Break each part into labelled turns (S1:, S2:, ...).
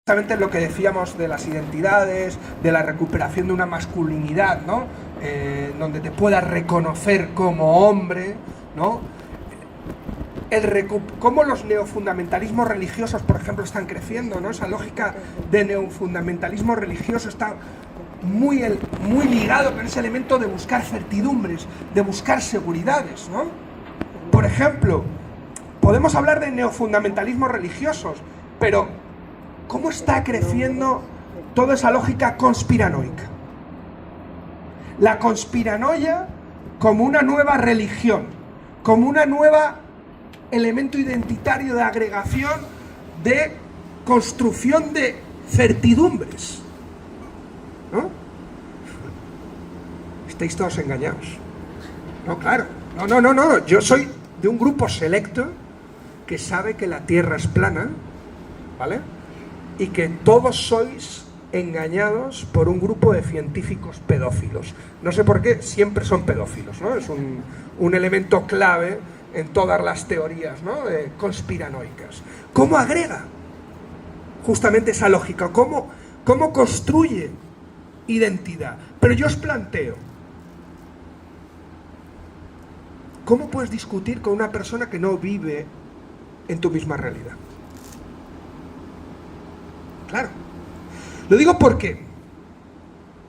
S1: Justamente lo que decíamos de las identidades, de la recuperación de una masculinidad, ¿no? Donde te puedas reconocer como hombre, ¿no? Cómo los neofundamentalismos religiosos, por ejemplo, están creciendo, ¿no? Esa lógica de neofundamentalismo religioso está muy ligado con ese elemento de buscar certidumbres, de buscar seguridades, ¿no? Por ejemplo, podemos hablar de neofundamentalismos religiosos, pero ¿cómo está creciendo toda esa lógica conspiranoica? La conspiranoia como una nueva religión, como una nueva elemento identitario de agregación, de construcción de certidumbres, ¿no? Estáis todos engañados. No, claro. No. Yo soy de un grupo selecto que sabe que la Tierra es plana, ¿vale? Y que todos sois engañados por un grupo de científicos pedófilos. No sé por qué, siempre son pedófilos, ¿no? Es un elemento clave en todas las teorías, ¿no? Conspiranoicas. ¿Cómo agrega justamente esa lógica? ¿Cómo construye identidad? Pero yo os planteo, ¿cómo puedes discutir con una persona que no vive en tu misma realidad? Claro. Lo digo porque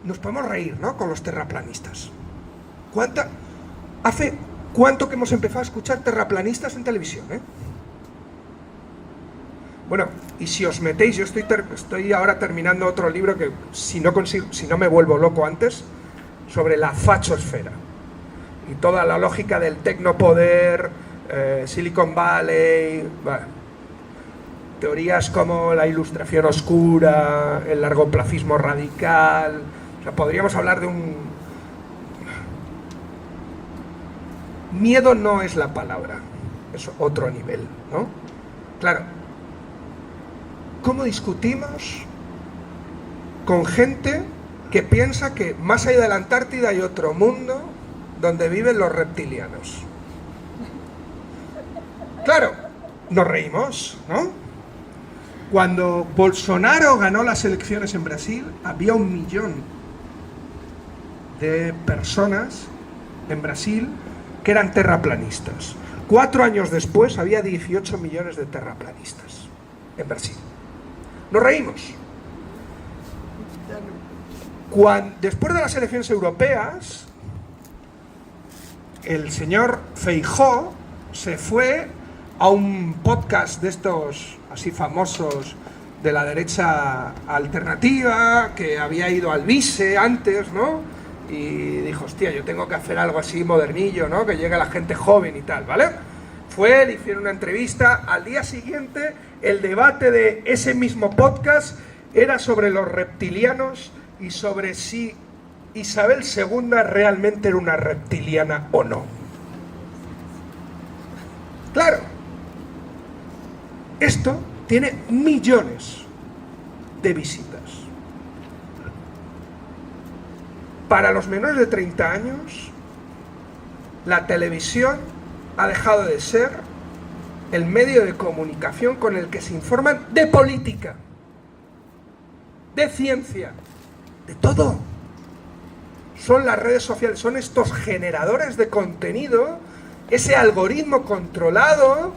S1: nos podemos reír, ¿no? Con los terraplanistas. ¿Hace cuánto que hemos empezado a escuchar terraplanistas en televisión, eh? Bueno, y si os metéis, yo estoy ahora terminando otro libro que si no me vuelvo loco antes, sobre la fachosfera y toda la lógica del tecnopoder, Silicon Valley, bueno, teorías como la ilustración oscura, el largoplacismo radical. O sea, podríamos hablar de un... Miedo no es la palabra, es otro nivel, ¿no? Claro, ¿cómo discutimos con gente que piensa que más allá de la Antártida hay otro mundo donde viven los reptilianos? Claro, nos reímos, ¿no? Cuando Bolsonaro ganó las elecciones en Brasil, había 1 millón de personas en Brasil que eran terraplanistas. 4 años después había 18 millones de terraplanistas en Brasil. Nos reímos. Después de las elecciones europeas, el señor Feijóo se fue a un podcast de estos así famosos de la derecha alternativa, que había ido al Vice antes, ¿no? Y dijo, hostia, yo tengo que hacer algo así modernillo, ¿no? Que llegue la gente joven y tal, ¿vale? Fue, le hicieron una entrevista. Al día siguiente, el debate de ese mismo podcast era sobre los reptilianos y sobre si Isabel II realmente era una reptiliana o no. Claro. Esto tiene millones de visitas. Para los menores de 30 años, la televisión ha dejado de ser el medio de comunicación con el que se informan de política, de ciencia, de todo. Son las redes sociales, son estos generadores de contenido, ese algoritmo controlado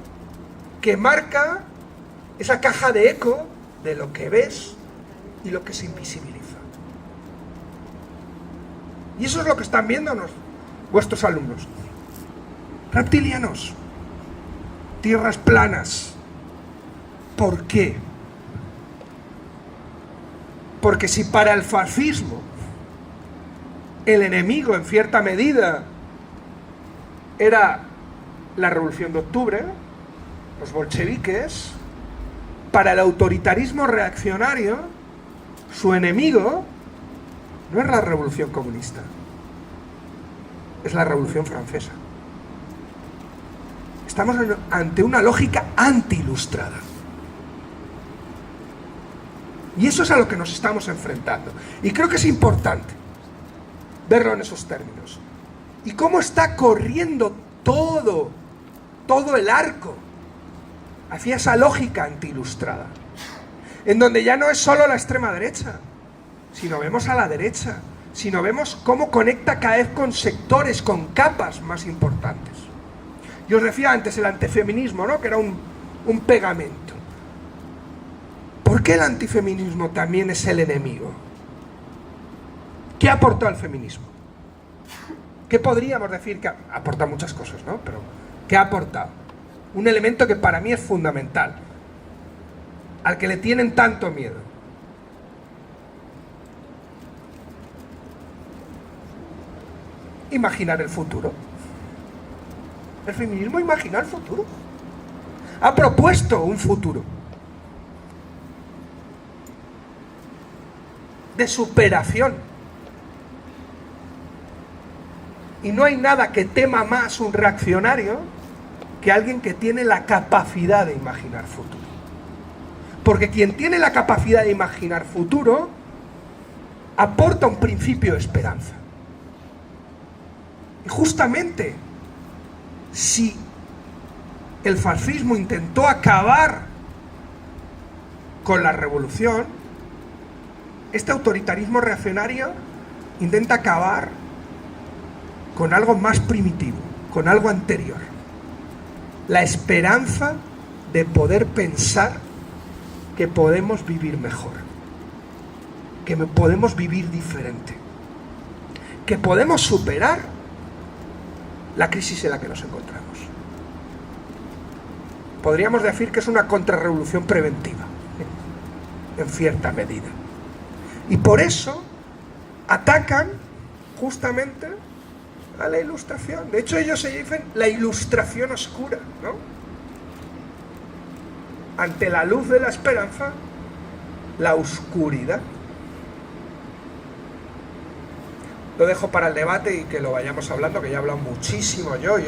S1: que marca esa caja de eco de lo que ves y lo que se invisibiliza. Y eso es lo que están viéndonos vuestros alumnos. Reptilianos, tierras planas. ¿Por qué? Porque si para el fascismo el enemigo en cierta medida era la Revolución de Octubre, los bolcheviques, para el autoritarismo reaccionario, su enemigo no es la Revolución comunista, es la Revolución Francesa. Estamos ante una lógica anti-ilustrada. Y eso es a lo que nos estamos enfrentando. Y creo que es importante verlo en esos términos. Y cómo está corriendo todo el arco hacia esa lógica anti-ilustrada. en donde ya no es solo la extrema derecha, sino vemos a la derecha, sino vemos cómo conecta cada vez con sectores, con capas más importantes. Yo os decía antes el antifeminismo, ¿no? Que era un pegamento. ¿Por qué el antifeminismo también es el enemigo? ¿Qué ha aportado el feminismo? ¿Qué podríamos decir? Que aporta muchas cosas, ¿no? Pero ¿qué ha aportado? Un elemento que para mí es fundamental, al que le tienen tanto miedo. Imaginar el futuro. El feminismo imagina el futuro. Ha propuesto un futuro de superación. Y no hay nada que tema más un reaccionario que alguien que tiene la capacidad de imaginar futuro. Porque quien tiene la capacidad de imaginar futuro aporta un principio de esperanza. Y justamente, si el fascismo intentó acabar con la revolución, este autoritarismo reaccionario intenta acabar con algo más primitivo, con algo anterior. La esperanza de poder pensar que podemos vivir mejor, que podemos vivir diferente, que podemos superar la crisis en la que nos encontramos. Podríamos decir que es una contrarrevolución preventiva, en cierta medida. Y por eso atacan justamente a la Ilustración. De hecho, ellos se dicen la Ilustración oscura, ¿no? Ante la luz de la esperanza, la oscuridad. Lo dejo para el debate y que lo vayamos hablando, que ya he hablado muchísimo yo.